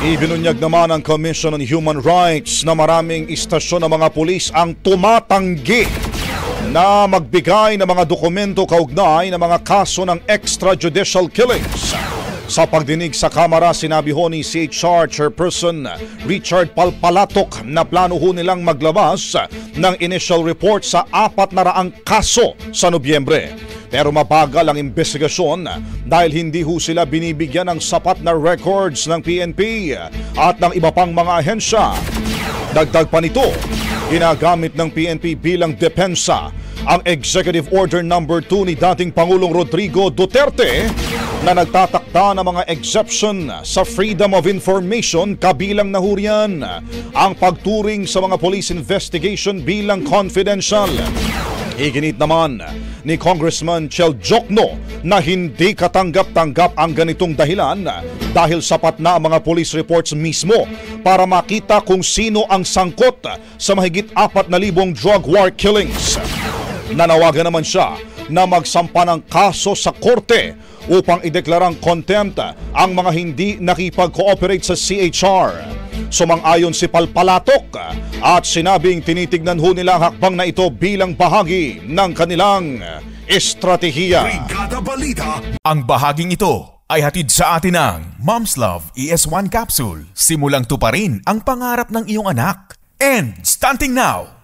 Ibinunyag naman ng Commission on Human Rights na maraming istasyon ng mga pulis ang tumatanggi na magbigay ng mga dokumento kaugnay ng mga kaso ng extrajudicial killings. Sa pagdinig sa Kamara, sinabi ho ni CHR Chairperson Richard Palpalatok na plano ho nilang maglabas ng initial report sa 400 kaso sa Nobyembre. Pero mabagal ang investigasyon dahil hindi ho sila binibigyan ng sapat na records ng PNP at ng iba pang mga ahensya. Dagdag pa nito, ginagamit ng PNP bilang depensa ang Executive Order No. 2 ni dating Pangulong Rodrigo Duterte na nagtatakda ng mga exception sa Freedom of Information, kabilang na ho riyan ang pagturing sa mga police investigation bilang confidential. Iginit naman ni Congressman Chel Jokno na hindi katanggap-tanggap ang ganitong dahilan dahil sapat na ang mga police reports mismo para makita kung sino ang sangkot sa mahigit 4,000 drug war killings. Nanawagan naman siya na magsampa ng kaso sa korte upang ideklarang contempt ang mga hindi nakipag-cooperate sa CHR. Sumang-ayon si Palpalatok at sinabing tinitignan ho nila ang hakbang na ito bilang bahagi ng kanilang estratehiya. Brigada Balita. Ang bahaging ito ay hatid sa atin ng Mom's Love ES1 Capsule. Simulang tuparin ang pangarap ng iyong anak. And stunting now,